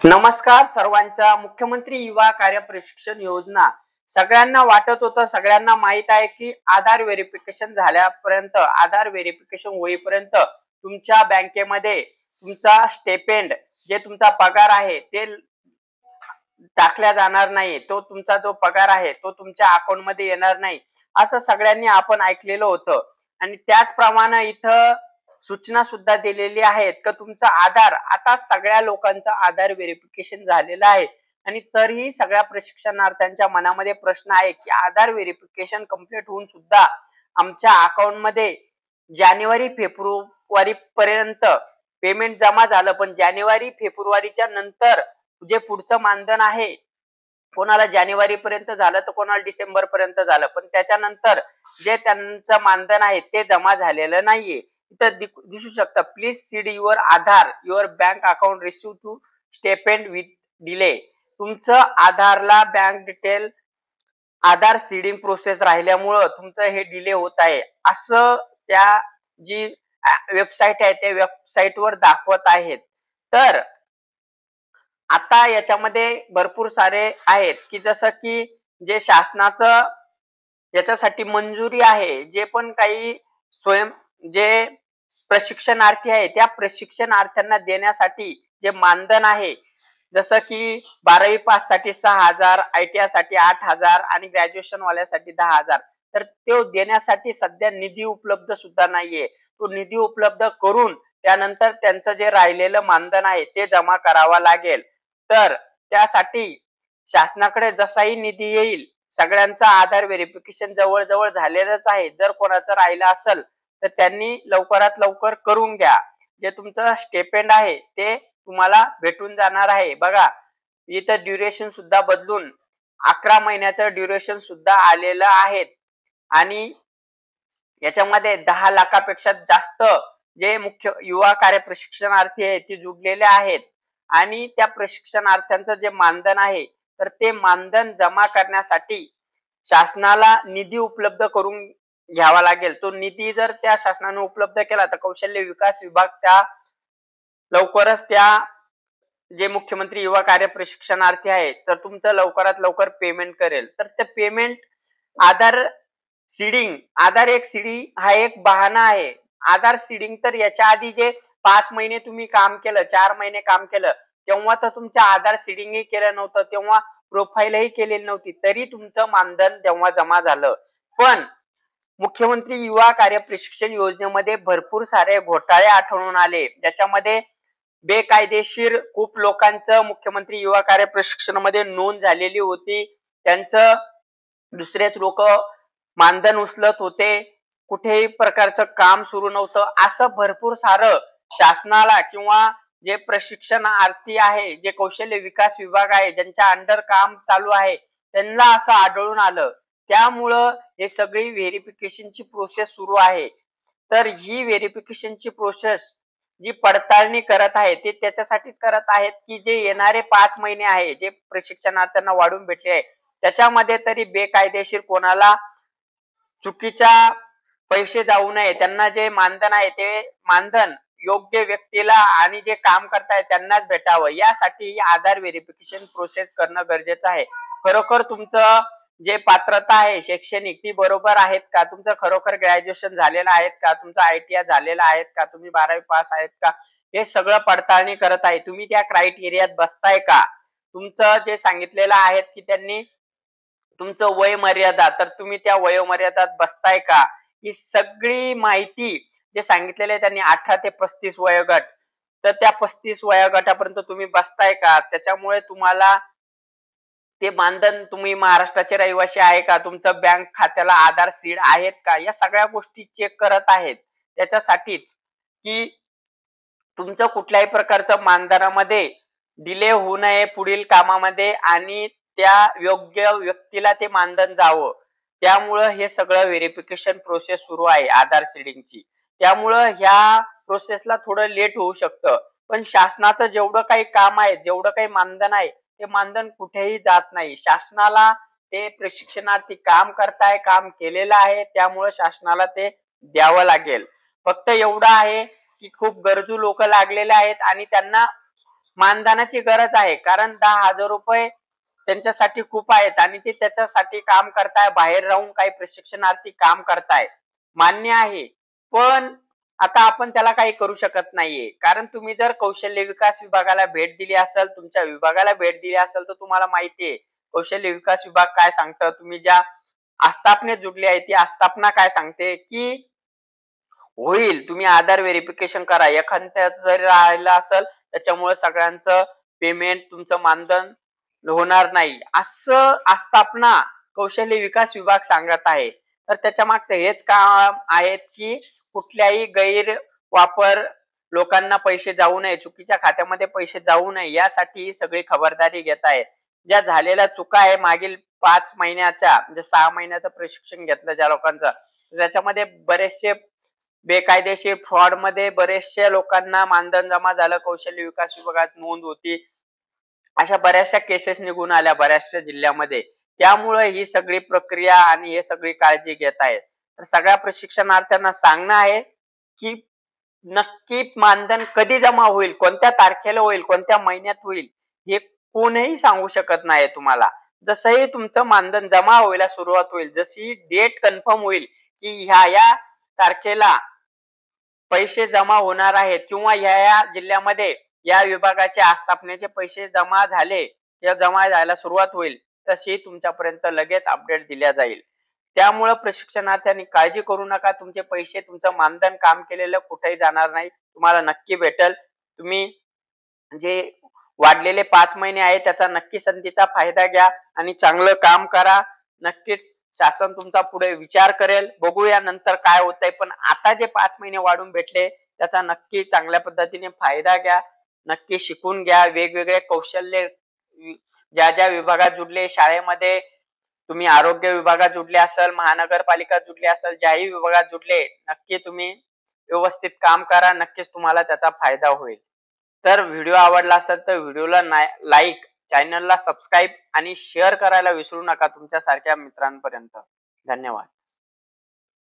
नमस्कार सर्वांचा. मुख्यमंत्री युवा कार्य प्रशिक्षण योजना सगळ्यांना वाटत होतं, सगळ्यांना माहित आहे की आधार व्हेरिफिकेशन झाल्यापर्यंत, आधार व्हेरिफिकेशन होईपर्यंत तुमच्या बँकेमध्ये तुमचा स्टेटमेंट, जे तुमचा पगार आहे ते टाकल्या जाणार नाही. तो तुमचा जो पगार आहे तो तुमच्या अकाउंट मध्ये येणार नाही, असं सगळ्यांनी आपण ऐकलेलं होतं. आणि त्याचप्रमाणे इथं सूचना सुद्धा दिलेली आहेत की तुमचा आधार, आता सगळ्या लोकांचा आधार व्हेरिफिकेशन झालेलं आहे. आणि तरीही सगळ्या प्रशिक्षणार्थ्यांच्या मनामध्ये प्रश्न आहे की आधार व्हेरिफिकेशन कंप्लीट होऊन सुद्धा आमच्या अकाउंट मध्ये जानेवारी फेब्रुवारी पर्यंत पेमेंट जमा झालं, पण जानेवारी फेब्रुवारीच्या नंतर जे पुढचं मानधन आहे, कोणाला जानेवारी पर्यंत झालं तर कोणाला डिसेंबर पर्यंत झालं, पण त्याच्यानंतर जे त्यांचं मानधन आहे ते जमा झालेलं नाहीये. इथं दिसू शकतं, please seed your Aadhaar your bank account receive to statement with delay. तुमचं आधारला bank detail Aadhaar seeding process राहिल्यामुळं तुमचं हे डिले होत आहे, असं त्या जी वेबसाईट आहे त्या वेबसाईटवर दाखवत आहेत. तर आता याच्यामध्ये भरपूर सारे आहेत की जसं की जे शासनाचं याच्यासाठी मंजुरी आहे, जे पण काही स्वयं जे प्रशिक्षणार्थी आहे त्या प्रशिक्षणार्थ्यांना देण्यासाठी जे मानधन आहे, जसं की 12वी पास साठी 6,000, ITI साठी 8,000 आणि ग्रॅज्युएशन वाल्यासाठी 10,000, तर तो देण्यासाठी सध्या निधी उपलब्ध सुद्धा नाहीये. तो निधी उपलब्ध करून त्यानंतर त्यांचं जे राहिलेलं मानधन आहे ते जमा करावा लागेल. तर त्यासाठी शासनाकडे जसाही निधी येईल, सगळ्यांचा आधार व्हेरिफिकेशन जवळ झालेलंच आहे. जर कोणाचं राहिलं असेल तर त्यांनी लवकरात लवकर करून घ्या. जे तुमचं स्टेटमेंट आहे ते तुम्हाला भेटून जाणार आहे. बघा, इथं ड्युरेशन सुद्धा बदलून 11 महिन्याचं ड्युरेशन सुद्धा आलेलं आहे. आणि याच्यामध्ये 10 लाखापेक्षा जास्त जे मुख्य युवा कार्य प्रशिक्षणार्थी आहेत ते जुडलेले आहेत. आणि त्या प्रशिक्षणार्थ्यांचं जे मानधन आहे, तर ते मानधन जमा करण्यासाठी शासनाला निधी उपलब्ध करून घ्यावा लागेल. तो निधी जर त्या शासनाने उपलब्ध केला तर कौशल्य विकास विभाग त्या लवकरच त्या जे मुख्यमंत्री युवा कार्य प्रशिक्षणार्थी आहे तर तुमचं लवकरात लवकर पेमेंट करेल. तर ते पेमेंट आधार सीडिंग, आधार एक सीडिंग हा एक बहाणा आहे. आधार सीडिंग तर याच्या आधी जे 5 महिने तुम्ही काम केलं, 4 महिने काम केलं, तेव्हा तर तुमचं आधार सीडिंगही केलं नव्हतं, तेव्हा प्रोफाईलही केलेली नव्हती, तरी तुमचं मानधन तेव्हा जमा झालं. पण मुख्यमंत्री युवा कार्य प्रशिक्षण योजनेमध्ये भरपूर सारे घोटाळे आढळून आले, ज्याच्यामध्ये बेकायदेशीर खूप लोकांचं मुख्यमंत्री युवा कार्य प्रशिक्षणामध्ये नोंद झालेली होती. त्यांचं दुसरेच लोक मानधन उचलत होते, कुठेही प्रकारचं काम सुरू नव्हतं, असं भरपूर सारं शासनाला किंवा जे प्रशिक्षणार्थी आहे, जे कौशल्य विकास विभाग आहे, ज्यांच्या अंडर काम चालू आहे, त्यांना असं आढळून आलं. त्यामुळं हे सगळी व्हेरिफिकेशनची प्रोसेस सुरू आहे. तर ही व्हेरिफिकेशनची प्रोसेस जी पडताळणी करत आहे ते त्याच्यासाठीच करत आहेत की जे येणारे 5 महिने आहे, जे प्रशिक्षणार्थ्यांना वाढून भेटले आहे, त्याच्यामध्ये तरी बेकायदेशीर कोणाला चुकीच्या पैसे जाऊ नये. त्यांना जे मानधन आहे ते मानधन योग्य व्यक्तीला आणि जे काम करतायत त्यांनाच भेटावं, यासाठी आधार व्हेरिफिकेशन प्रोसेस करणं गरजेचं आहे. खरोखर तुमचं जे पात्रता आहे शैक्षणिक ती बरोबर आहेत का, तुमचं खरोखर ग्रॅज्युएशन झालेलं आहे का, तुमचं ITI झालेलं आहे का, तुम्ही 12वी पास आहेत का, हे सगळं पडताळणी करत आहे. तुम्ही त्या क्रायटेरियात बसताय का, तुमचं जे सांगितलेलं आहे की त्यांनी तुमचं वय मर्यादा, तर तुम्ही त्या वयोमर्यादात बसताय का, ही सगळी माहिती जे सांगितलेलं आहे त्यांनी 18 ते 35 वयोगट, तर त्या 35 वयोगटापर्यंत तुम्ही बसताय का, त्याच्यामुळे तुम्हाला ते मानधन, तुम्ही महाराष्ट्राचे रहिवासी आहे का, तुमचं बँक खात्याला आधार सीड आहेत का, या सगळ्या गोष्टी चेक करत आहेत. त्याच्यासाठीच की तुमचं कुठल्याही प्रकारचं मानधनामध्ये डिले होऊ नये पुढील कामामध्ये आणि त्या योग्य व्यक्तीला ते मानधन जावं. त्यामुळं हे सगळं व्हेरिफिकेशन प्रोसेस सुरू आहे आधार सीडिंगची. त्यामुळं ह्या प्रोसेसला थोडं लेट होऊ शकतं. पण शासनाचं जेवढं काही काम आहे, जेवढं काही मानधन आहे, ते मानधन कुठेही जात नाही. शासनाला ते प्रशिक्षणार्थी काम करताय, काम केलेलं आहे, त्यामुळं शासनाला ते द्यावं लागेल. फक्त एवढं आहे की खूप गरजू लोक लागलेले आहेत आणि त्यांना मानधनाची गरज आहे, कारण 10,000 रुपये त्यांच्यासाठी खूप आहेत आणि ते त्याच्यासाठी काम करताय, बाहेर राहून काही प्रशिक्षणार्थी काम करताय. मान्य आहे. पण आता आपण त्याला काही करू शकत नाहीये. कारण तुम्ही जर कौशल्य विकास विभागाला भेट दिली असेल, तुमच्या विभागाला भेट दिली असेल, तर तुम्हाला माहिती आहे कौशल्य विकास विभाग काय सांगतं. तुम्ही ज्या आस्थापनेत जुडले आहे, ती आस्थापना काय सांगते, की होईल. तुम्ही आधार व्हेरिफिकेशन करा. एखाद्याचं जरी राहिलं असेल, त्याच्यामुळे सगळ्यांचं पेमेंट, तुमचं मानधन होणार नाही. असं आस्थापना कौशल्य विकास विभाग सांगत आहे. तर त्याच्या मागचं हेच काम आहे, की कुठल्याही गैरवापर लोकांना पैसे जाऊ नये, चुकीच्या खात्यामध्ये पैसे जाऊ नये यासाठी ही सगळी खबरदारी घेत आहे. ज्या झालेल्या चुका आहे मागील 5 महिन्याच्या म्हणजे 6 महिन्याचं प्रशिक्षण घेतलं ज्या लोकांचं, त्याच्यामध्ये बरेचसे बेकायदेशीर फ्रॉडमध्ये बरेचशा लोकांना मानधन जमा झालं, कौशल्य विकास विभागात नोंद होती. अशा बऱ्याचशा केसेस निघून आल्या बऱ्याचशा जिल्ह्यामध्ये. त्यामुळे ही सगळी प्रक्रिया आणि हे सगळी काळजी घेत आहेत. तर सगळ्या प्रशिक्षणार्थ्यांना सांगणं आहे, की नक्की मानधन कधी जमा होईल, कोणत्या तारखेला होईल, कोणत्या महिन्यात होईल, हे कोणीही सांगू शकत नाही तुम्हाला. जसंही तुमचं मानधन जमा व्हायला सुरुवात होईल, जशी डेट कन्फर्म होईल, की ह्या तारखेला पैसे जमा होणार आहेत किंवा ह्या जिल्ह्यामध्ये या विभागाच्या आस्थापनेचे पैसे जमा झाले किंवा जमा व्हायला सुरुवात होईल, तशी तुमच्यापर्यंत लगेच अपडेट दिल्या जाईल. त्यामुळं प्रशिक्षणार्थ्यांनी काळजी करू नका. तुमचे पैसे, तुमचं मानधन काम केलेलं कुठेही जाणार नाही. तुम्हाला नक्की भेटेल. तुम्ही जे वाढलेले 5 महिने आहेत त्याचा नक्की संधीचा फायदा घ्या आणि चांगलं काम करा. नक्कीच शासन तुमचा पुढे विचार करेल. बघूया नंतर काय होतंय. पण आता जे 5 महिने वाढून भेटले त्याचा नक्की चांगल्या पद्धतीने फायदा घ्या. नक्की शिकून घ्या. वेगवेगळे कौशल्य ज्या विभागात जुडले, शाळेमध्ये तुम्ही आरोग्य विभागात जुडले असाल, महानगरपालिका जुडले असाल, ज्याही विभागात जुडले, नक्की तुम्ही व्यवस्थित काम करा. नक्कीच तुम्हाला त्याचा फायदा होईल. तर व्हिडिओ आवडला असेल तर व्हिडिओला लाईक, चॅनलला सबस्क्राईब आणि शेअर करायला विसरू नका तुमच्या सारख्या मित्रांपर्यंत. धन्यवाद.